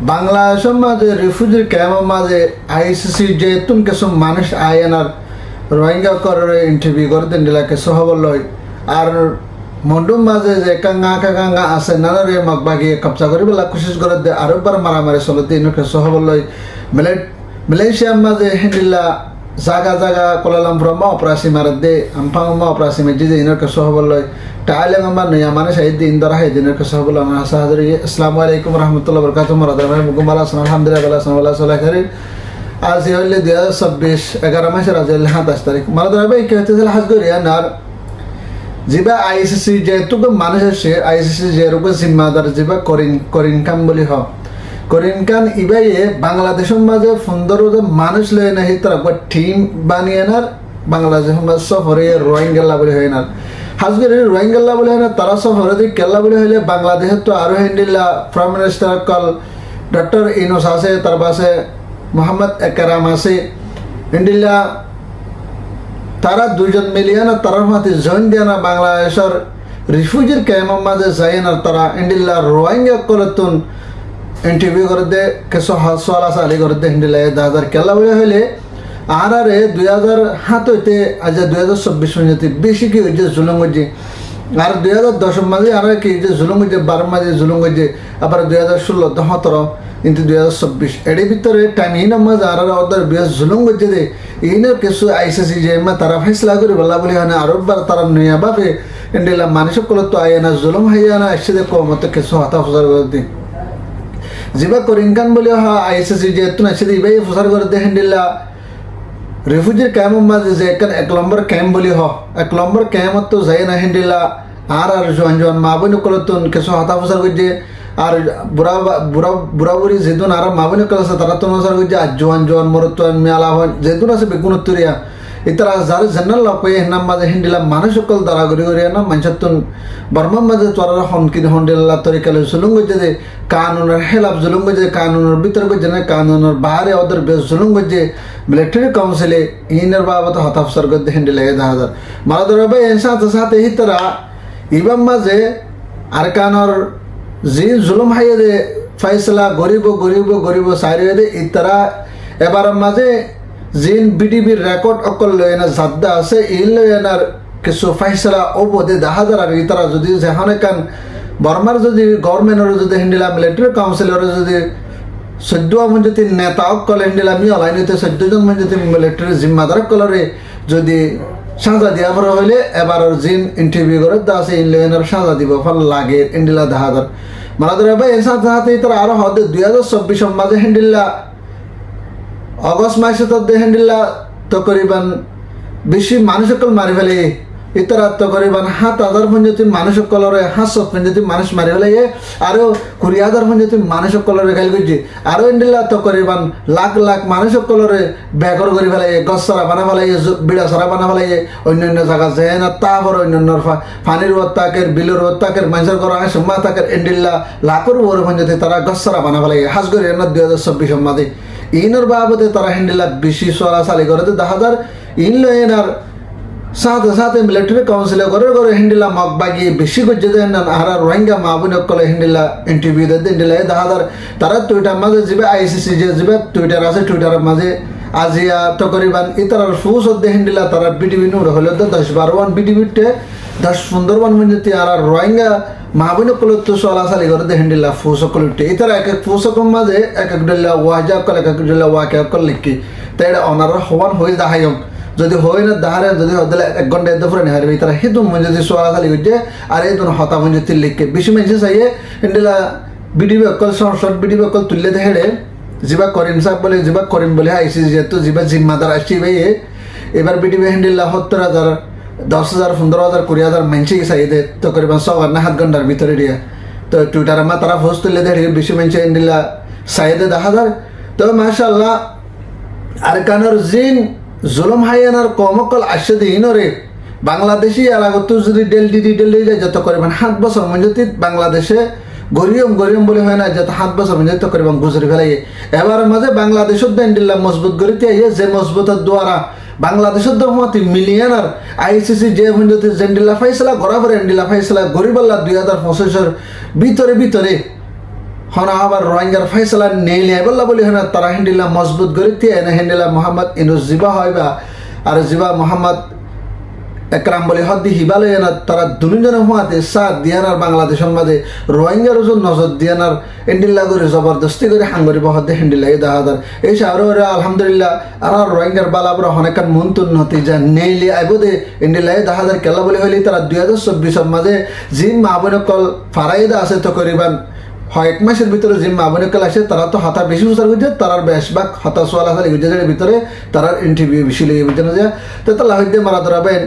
বাংলাদেশের মাঝে রিফিউজি ক্যাম্পের মাঝে আইসিসি যে তুমি কিছু মানুষ আইএনআর রোহিঙ্গা করে ইন্টারভিউ করে দেন দিলাকে সহবলয় আর মন্ডুম মাঝে যে কাঙ্গা কাঙ্গা আছে নানারে মগবাগিয়ে কবজা করে বলা কোশিশ করে দে আরোবার মারামারি চলতে ইনকে সহবলয় মালয়েশিয়ার মাঝে হেন্ডিল্লা জাগা জাগা কোলালামপুর মা অপরাসি মার দে আমফাং মা অপরাসি মেজি যে ইনকে সহবলয় টাইলেং আমার নয়া মানে সেই দিন ধরা হয় দিনের কাছে বলা না সাহায্য আসসালামু আলাইকুম রহমতুল্লাহ বরকাতুহ মারাদার মুকুমালা আলহামদুলিল্লাহ বালা সাল্লাল্লাহু আলাইহি খাইর আজ হইলে 2026 11 মাসের আজ 27 তারিখ মারাদার ভাই কি হইতেছে হাজ করিয়া নার জিবা আইসিসি যেহেতু মানুষ আছে আইসিসি যে রূপ জিম্মাদার জিবা করিন কাম বলি হ করিন কান ইবাইয়ে বাংলাদেশের মাঝে 15 মানুষ লয় না হিতরা টিম বানিয়ে নার বাংলাদেশের মাঝে সফরে রোহিঙ্গা বলি হয় না হাজগের রোহিঙ্গা বলে হয় না তারা সব হরদি কেল্লা বলে হইলে বাংলাদেশের তো আরো হেন্ডিল্লা প্রাইম মিনিস্টার কল ডক্টর ইনোস আছে তার পাশে মোহাম্মদ একরাম আছে হেন্ডিল্লা তারা দুইজন মিলিয়ে না তারার মাঝে জয়েন দিয়ে না বাংলাদেশের রিফিউজির ক্যাম্পের মাঝে যায় না তারা হেন্ডিল্লা রোহিঙ্গা করতুন ইন্টারভিউ করে দে কিছু সওয়াল আলি করে দে হেন্ডিল্লা 1000 কেল্লা বলে হইলে আর 2007 হইতে আজ 2024 পর্যন্ত বেশি কি হয়েছে জুলুম হয়েছে আর 2010 মাঝে আর কি যে জুলুম হয়েছে 12 মাঝে জুলুম হয়েছে আবার 2016 17 কিন্তু 2024 এর ভিতরে টাইম এই মাঝে আর ওদের বেশ জুলুম হয়েছে দে এইনের কিছু আইসিসি যে তারা ফেসলা করে বলা বলি হয় না আরোবার তারা নয়া ভাবে ইন্ডিয়া মানুষ কল তো আয় না জুলুম হইয়া না একসাথে কমতে কিছু হাতা ফুসার করে দিই জিবা করিনকান বলে হয় আইসিসি যে তুমি একসাথে ইবাই ফুসার করে দে ইন্ডিয়া রিফিউজির ক্যাম্পের মাঝে যে এক নম্বর ক্যাম্প বলি হ 1 নম্বর ক্যাম্পত তো যাই না হেন্ডিলা আর জোয়ান মা বোন কলতুন কিছু হাতা ফুসার করছে আর বুড়া বুড়ি যেদিন আর মা বোন কল আছে তারা তো নসার করছে আর জোয়ান মরতুয়ান মেলা হন যেদিন আছে বেগুন উত্তরিয়া ইতারা যার জেনারেল লপে হেনাম মাঝে হেন্ডিলা মানুষ সকল দাঁড়া করি না মানুষতুন বর্মার মাঝে তোর হনকিন হন্ডিল্লা তরিকালে জুলুম করছে যে কানুনের হেলাপ জুলুম করছে কানুনের ভিতরে করছে না কানুনের বাইরে ওদের বেশ জুলুম করছে মিলিটারি কাউন্সিলে ইনের বাবদ হতাফসর করতে হেন্ডিলা 1000 মারাদর ভাই এর সাথে সাথে হিতরা ইবাম মাঝে আর কানর যে জুলুম হাইয়ে দে ফয়সলা গরিব সাইরে দে ইতরা এবার মাঝে জিন বিডিবির রেকর্ড অকল লয় না জাদ্দা আছে এই লয় না কিছু ফয়সলা অবদে 1000 আর ইতরা যদি যেখানে কান বর্মার যদি গভর্নমেন্টের যদি হেন্ডিলা মিলিটারি কাউন্সিলর যদি 14 জন যদি নেতা অকল হেন্ডিলা মি অলাইনিতে 14 জন যদি মিলিটারি জিম্মাদার কলরে যদি সাজা দিয়া পর হইলে এবার জিন ইন্টারভিউ করে দাসে ইনলেনার সাজা দিব ফল লাগে হেন্ডিলা 1000 মারাদর ভাই এর সাথে সাথে ইতরা আর হদে 2024 মাঝে হেন্ডিলা অগস্ট মাসে তো হেন্ডিল্লা তকরিবান বেশি মানুষ সকল মারি ফেলে ইতরা তকরিবান 7000 পঞ্জতি মানুষ সকলরে 700 পঞ্জতি মানুষ মারি ফেলে আরো 20000 পঞ্জতি মানুষ সকলরে খাইল গজি আরো হেন্ডিল্লা তকরিবান লাখ লাখ মানুষ সকলরে বেঘর করি ফেলে গছরা বানা ফেলে বিড়া সরা বানা ফেলে অন্যান্য জায়গা যায় না তারপর অন্যান্য পানির ওত্তাকের বিলের ওত্তাকের মানুষের করা সমা তাকের হেন্ডিল্লা লাখর বড় পঞ্জতি তারা গছরা বানা ফেলে হাজ করে 2024 মাঝে ইনর বাবদে তারা হেন্ডিলা বেশি চলাচালি করে 10,000 ইন লয়েনার সাথে সাথে মিলিটারি কাউন্সিলে করে হেন্ডিলা মগ বাগিয়ে বেশি করছে দেন আর রোহিঙ্গা মা বোন কলে হেন্ডিলা ইন্টারভিউ দেন হেন্ডিলা 10,000 তারা টুইটার মাঝে যাবে আইসিসি যে যাবে টুইটার আছে টুইটারের মাঝে আজিয়া তকরিবান ইতারার ফুস দে হেন্ডিলা তারা বিডিবি নুর হলে 10-12 বিডিবিতে 10-15 মিনিটে আর রোহিঙ্গা মাহবুব কল তো চলাচালি করে দে হেন্ডিলা ফুস কলটে ইতারা এক ফুসকম মাঝে এক ডলা ওয়াজা কল এক ডলা ওয়াকা কল লিখি তাই অনার হওয়ান হয়ে দাহায়ম যদি হয় না দাহারে যদি হদলে 1 ঘন্টা এদ ফুরে হারবে তারা হিদুম যদি চলাচালি হইছে আর এই দুন হতা মঞ্জতি লিখকে বেশি মেসে চাইয়ে হেন্ডিলা বিডিবি কল শর্ট বিডিবি কল তুললে দেহেড়ে জিবা করিম সাহেব বলে জিবা করিম বলে আইসি যেহেতু জিবা জিম্মাদার আসছি ভাই এবার বিডিবি হেন্ডিল্লা 70,000 10,000 15,000 20,000 মানছি চাই দে তো করিবা 6-7 ঘন্টার ভিতরে দিয়া তো টুইটার মা তারা পোস্ট তুললে দে বেশি মানছি হেন্ডিল্লা চাই দে 10,000 তো মাশাআল্লাহ আর কানর জিন জুলুম হাইয়ানার কমকল আসছে দিনরে বাংলাদেশি এলাকাতে যদি ডেল যায় যত করিবান 7 বছর মধ্যে বাংলাদেশে গরিয়ম বলে হয় না যাতে 7 বছর মধ্যে তকরিবান গুজরি ফেলাই এবার মাঝে বাংলাদেশের হেন্ডিল্লা মজবুত করিতে যে মজবুতের দ্বারা বাংলাদেশের দরমতি মিলিয়নার আইসিসি যে মধ্যে হেন্ডিল্লা ফাইসলা করা পরে হেন্ডিল্লা ফাইসলা গরিবাল্লা 2025 ভিতরে হনা আবার রোহিঙ্গার ফয়সলা নেইলে বললা বলি হনা তারা হিন্দিলা মজবুত করে দিয়ে না হিন্দিলা মোহাম্মদ ইনুস জিবা হয়বা আর জিবা মোহাম্মদ একরাম বলে হদ্দি হিবালে না তারা দুজনে হুয়াতে সাথ দিয়ানার বাংলাদেশের মাঝে রোহিঙ্গার ওজন নজর দিয়ানার ইন্ডিল্লা করে জবরদস্তি করে হাঙ্গরি বহদ্দে হিন্দিলাই দাহাদার এই আরো আলহামদুলিল্লাহ আর রোহিঙ্গার বালাবর অনেকান মন্তুন নতি যা নেইলি আইবদে ইন্ডিল্লাই দাহাদার কেলা বলে হইলি তারা 2024 মাঝে জিম মাহবুনকল ফারাইদা আছে তো করিবান হয় এক মাসের ভিতরে যে মাহবুনকল আসে তারা তো হাতা বেশি উচার বুঝে তারার বেশভাগ হাতা সোয়াল হাজার গুজরাটের ভিতরে তারার ইন্টারভিউ বেশি লেগে বুঝে না যে তো তালা হইতে মারা ধরাবেন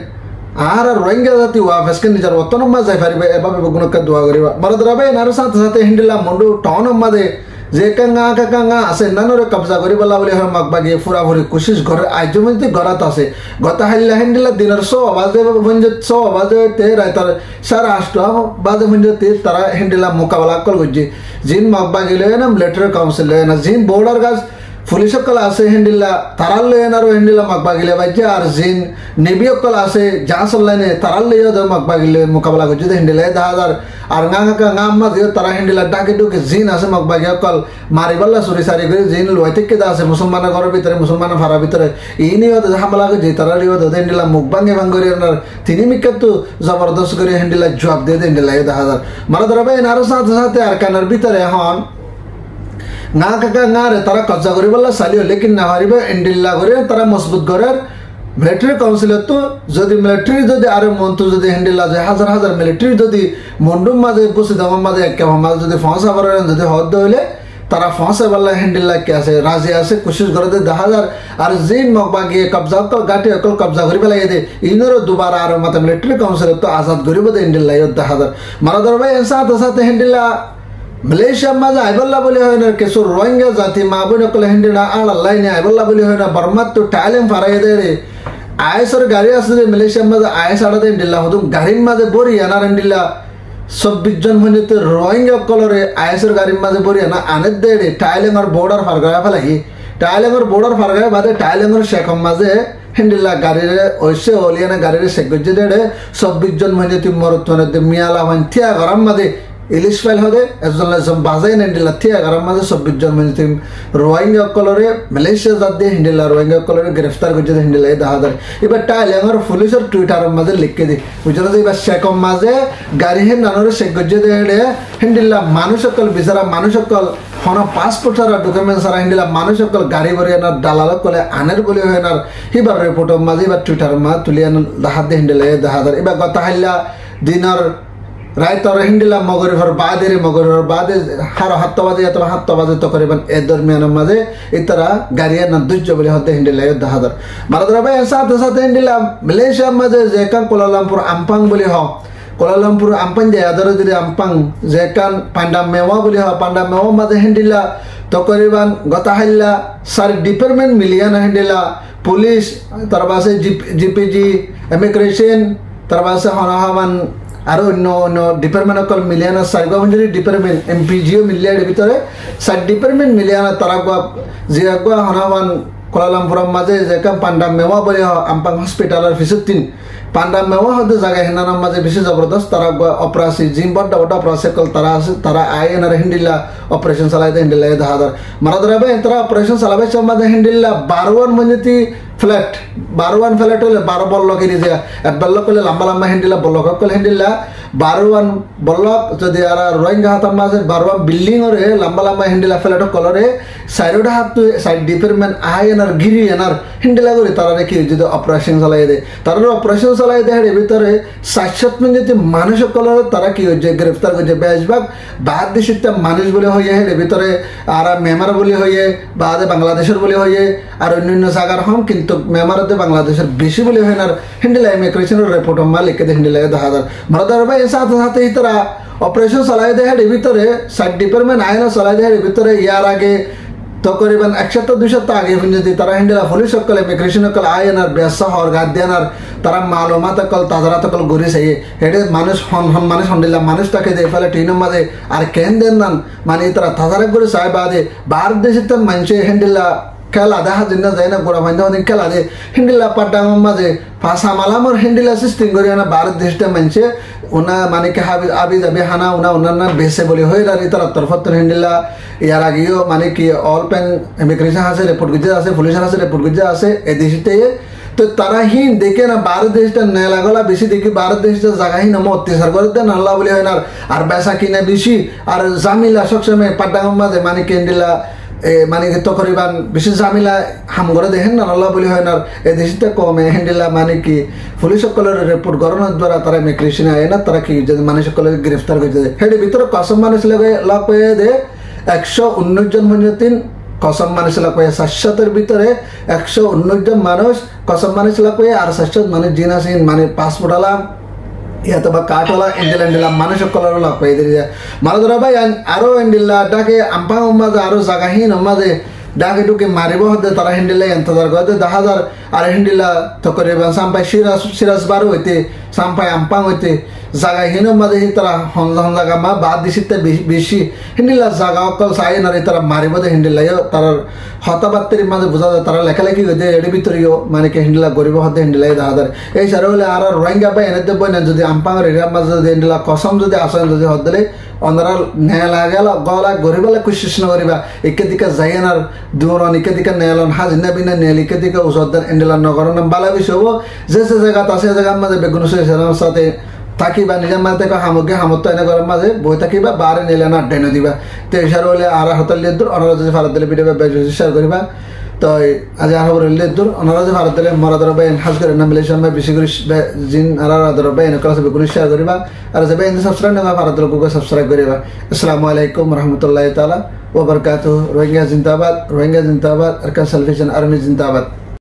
আর রোহিঙ্গা জাতি ওয়াফেসকে নিজের অতন মাঝে ফারিবে এভাবে গুণকে দোয়া করিবা মারা ধরাবেন আর সাথে সাথে হিন্দিলা মন্ডু টাউন মাঝে যে কাঙ্গা আছে নানরে কবজা করি বলা বলে হয় মাগবাগিয়ে ফুরাফুরি কোশিশ ঘরে আজ মধ্যে ঘরাত আছে গতা হাইলা হিন্দিলা দিনের 100 বাজে ভঞ্জে 100 বাজে তে রাইতার 8:30 বাজে ভঞ্জে তারা হিন্দিলা মোকাবেলা কল গজি জিন মাগবাগি লয় না মিলিটারি কাউন্সিল লয় না জিন বর্ডার গাছ পুলিশ সকল আছে হিন্দিলা তারাল লয় না হিন্দিলা মাগবাগিলে বাইজে আর জিন নেভি সকল আছে জাহাজ লাইনে তারাল লয় মাগবাগিলে মোকাবেলা করছে হিন্দিলা 10,000 আর গাঙ্গা মাঝে তারা হিন্দিলা ডাকে ডুকে জিন আছে মাগবাগি সকল মারিবাল্লা চুরি চারি করে জিন লয় থেকে আছে মুসলমানের ঘরের ভিতরে মুসলমানের ফাড়ার ভিতরে এই নিয়ে হামলা করছে তারা লিয়ে হিন্দিলা মুখ ভাঙে ভাঙ্গরি আপনার তিনি মিকাত জবরদস্ত করে হিন্দিলা জবাব দিয়ে হিন্দিলা 10,000 মারা ধরবে আরো সাথে সাথে আর কানের ভিতরে এখন না কাকা না রে তারা কবজা করি বললা চালিও লেকিন না হারিবে ইন্ডিল্লা করে তারা মজবুত করার মিলিটারি কাউন্সিলত তো যদি মিলিটারি যদি আরো মন্ত্র যদি হিন্দিল্লা যায় হাজার হাজার মিলিটারি যদি মন্ডুম মাঝে বসে দেওয়ার মাঝে একে মাঝে যদি ফসা করেন যদি হদ্দ হইলে তারা ফসা বললা হিন্দিল্লা কে আছে রাজি আছে কোশিশ করে 10,000 আর জিন মগবাগিয়ে কবজা তো গাটি অকল কবজা করি পেলাই দে ইনরো দুবার আর মাতে মিলিটারি কাউন্সিলত তো আজাদ করিব দে হিন্দিল্লা 10,000 মারা ধরবে সাথে সাথে হিন্দিল্লা মালয়েশিয়া মাঝে আইবল্লা বলে হয় না কিছু রোহিঙ্গা জাতি মা বোন কলে হিন্দিলা আল্লাহ নে আইবল্লা বলে হয় না বর্মাত তো টাইলেম ফারাই দে রে আইএসর গাড়ি আছে যে মালয়েশিয়া মাঝে আইএস আড়াতে হিন্দিলা হতো গাড়ির মাঝে বরি আনার হিন্দিলা 26 জন মধ্যে রোহিঙ্গা কলরে আইএসর গাড়ির মাঝে বরি আনা আনের দে রে টাইলেমর বর্ডার ফারগায়া ফেলাই টাইলেমর বর্ডার ফারগায়া বাদে টাইলেমর শেখম মাঝে হিন্দিলা গাড়ির ওইসে ওলিয়ানা গাড়ির শেখ গজ্জে দে 26 জন মধ্যে তুমি মরতনে মিয়ালা মান থিয়া গরম মাঝে ইলিশ ফাইল হবে এজন বাজাই হিন্দিলা থিয়া গরম মাঝে 26 জন মধ্যে রোহিঙ্গা কলরে মালয়েশিয়া জাত দিয়ে হিন্দিলা রোহিঙ্গা কলরে গ্রেফতার করছে হিন্দিলা 10,000 এবার টাইলেমর পুলিশের টুইটার মাঝে লিখে দি বুঝলো যে এবার শেখম মাঝে গাড়ি হে নানরে শেখ গজ্জে দে হিন্দিলা মানুষ সকল বিচারা মানুষ সকল হন পাসপোর্ট সারা ডকুমেন্ট সারা হিন্দিলা মানুষ সকল গাড়ি ভরে আনার দালাল কলে আনের বলে হয় আনার এবার রিপোর্ট মাঝে এবার টুইটার মা তুলি আনার দাহাত দিয়ে হিন্দিলা 10,000 এবার গত হাইলা দিনের রায়তর হিন্দিলা মগরিফর বাদে হার 7 বাজে অথবা 7 বাজে তো করিবেন এ দরমিয়ানের মাঝে ইতারা গাড়িয়া না দুর্য বলে হতে হিন্দিলা 10,000 মারা ধরা ভাই সাথে সাথে হিন্দিলা মালয়েশিয়ার মাঝে যে কান কোলালামপুর আমপাং বলে হ কোলালামপুর আমপাং যে আদর যদি আমপাং যে কান পান্ডা মেওয়া বলে হ পান্ডা মেওয়া মাঝে হিন্দিলা তো করিবান গতা হাইলা সারি ডিপার্টমেন্ট মিলিয়ান হিন্দিলা পুলিশ তার পাশে জিপিজি ইমিগ্রেশন তার পাশে হনহামান আর অন্য অন্য ডিপার্টমেন্ট অকল মিলিয়ানা সাইগঞ্জরি ডিপার্টমেন্ট এমপিজিও মিলিয়ার ভিতরে 7 ডিপার্টমেন্ট মিলিয়ানা তারা যে হনামান কোলালামপুরের মাঝে যে পান্ডা মেওয়া বলে আমপাং হসপিটালের ফিসুদ্দিন পান্ডা মেওয়া হতে জায়গায় হেনানার মাঝে বেশি জবরদস্ত তারা অপারেশন জিম বড় বড় অপারেশন কল তারা আছে তারা আইএনআর হিন্দিলা অপারেশন চালাইতে হিন্দিলা 10,000 মারা ধরাবে তারা অপারেশন চালাবে মাঝে হিন্দিলা 12 মঞ্জতি ফ্ল্যাট 12 ফ্ল্যাট হলে 12 বল্লক এনে যে এক বল্লক হলে লম্বা লম্বা হিন্দিলা বল্লক কলে হিন্দিলা 12 বল্লক যদি আর রোহিঙ্গা হাতার মাঝে 12 বিল্ডিং ওরে লম্বা লম্বা হিন্দিলা ফ্ল্যাট কলরে সাইডটা হাত সাইড ডিপার্টমেন্ট আইএনআর গিরি এনার হিন্দিলা করে তারা কি যদি অপারেশন চালাই দেয় তারা অপারেশন চালাই দেয় এর ভিতরে 60 মঞ্জতি মানুষ কলর তারা কি হচ্ছে গ্রেফতার করছে বেশভাগ বাদ দেশের মানুষ বলে হইয়ে এর ভিতরে আর মেমার বলে হইয়ে বাদে বাংলাদেশের বলে হইয়ে আর অন্যান্য জায়গার হম কিন্তু মেমারতে বাংলাদেশের বেশি বলে হয় না হিন্দিলা ইমিগ্রেশনের রিপোর্ট লিখে দেয় হিন্দিলা 10,000 মারা ধরবে এর সাথে সাথে তারা অপারেশন চালাই দেয় এর ভিতরে 60 ডিপার্টমেন্ট আইন চালাই দেয় এর ভিতরে ইয়ার আগে তো করিবেন 100-200 আগে যদি তারা হিন্দিলা পুলিশ সকল ইমিগ্রেশন সকল আইনার ব্যবসা হর গাদ্যানার তারা মালুমাত কল তাজারা তকল ঘুরে চাই হেডে মানুষ মানুষ হিন্দিলা মানুষ তাকে দিয়ে ফেলে টিনের মাঝে আর কেন দেন নান মানে তারা তাজারা করে চাই বাদে ভারত দেশের মানুষে হিন্দিলা খেলা দেখা দিন না যায় না গোড়া ভাইন্দা দিন খেলা দে হিন্দিলা পাড্ডাঙ্গর মাঝে ভাষা মালামর হিন্দিলা সিস্টেম করে না ভারত দেশটা মানছে ওনা মানে কি আবি যাবে হানা ওনা ওনার বেসে বলে হয়ে দাঁড়িয়ে তার তরফত হিন্দিলা ইয়ার আগেও মানে কি অল পেন ইমিগ্রেশন আছে রিপোর্ট গুজে আছে পুলিশের আছে রিপোর্ট গুজে আছে এই দেশতে তো তারা হিন দেখে না ভারত দেশটা নেলা গলা বেশি দেখি ভারত দেশটা জায়গাহীন অত্যাচার করে দেন আল্লাহ বলে হয় না আর বেসা কিনে বেশি আর জামিলা সবসময় পাড্ডাঙ্গর মাঝে মানে কেন্দিলা মানে তকরিবান বেশি জামিলা হাম করে দেখেন না আল্লাহ বলি হয় না এই দেশটা কমে হ্যান্ডেলা মানে কি পুলিশ সকলের রিপোর্ট করানোর দ্বারা তারা ইমিগ্রেশনে আয় না তারা কি যদি মানুষ সকলের গ্রেফতার করে দেয় হেডে ভিতরে কসম মানুষ লাভ পেয়ে দে 119 জন মঞ্জুতিন কসম মানুষ লাভ পেয়ে 700 ভিতরে 119 জন মানুষ কসম মানুষ লাভ পেয়ে আর 700 মানুষ জিনাসিন মানে পাসপোর্ট আলাম ইয়াতো বা কাঠওয়ালা এন্ডিলা মানুষ সকলের লাভ পেয়ে দিয়ে মানে ধরা ভাই আরো এন্ডিলা ডাকে আম্পাং মাঝে আরো জায়গাহীন মাঝে ডাকে টুকে মারিব হতে তারা হিন্দিলা ইন্তজার করে 10,000 আর হিন্দিলা তকরিবান সাম্পাই সিরাজ বারো হইতে সাম্পাই আম্পাং হইতে জায়গাহীন মাঝে তারা জায়গা মা বাদ দিছিতে বেশি হিন্দিলা জায়গা অকল চাই না তারা মারিব দে হিন্দিলাইও তার হতাবাত্তির মাঝে বোঝা যায় তারা লেখালেখি হইতে এর ভিতরেও মানে কি হিন্দিলা গরিব হতে হিন্দিলাই 10,000 এই সারা হলে আর রোহিঙ্গা বা এনে দেব না যদি আম্পাং এরিয়ার মাঝে যদি হিন্দিলা কসম যদি আসেন যদি হদলে অন্যরা নেলা গেল গলা গরিবালে কোশিশ নকরিবা একে দিকে যাইয়ানার দূরন একে দিকে নেলন হাজিনা বিনা নেল একে দিকে উসদ্দান এন্ডিলা নগরন বালা বিষয় হবো যে জায়গা আছে জায়গার মাঝে বেগুন সাথে থাকিবা নিজের মাঝে থেকে হামকে হামত এনে ঘরের মাঝে বই থাকিবা বারে নিলে না ডেনে দিবা তো এসার হলে আর হাতল দিয়ে দূর অনারা যদি ভারত দিলে ভিডিও শেয়ার করিবা তো আজ আর খবর হলে দূর অনারা যদি ভারত দিলে মরাদর ভাই হাজ করে না মিলে সময় বেশি করে জিন আর আদর ভাই এনে ক্লাসে বেগুন শেয়ার করিবা আর যে ভাই সাবস্ক্রাইব না ভারত লোককে সাবস্ক্রাইব করিবা আসসালামু আলাইকুম রহমতুল্লাহ তাআলা ওয়া বারাকাতুহু রোহিঙ্গা জিন্দাবাদ আরকান সালভেশন আর্মি জিন্দাবাদ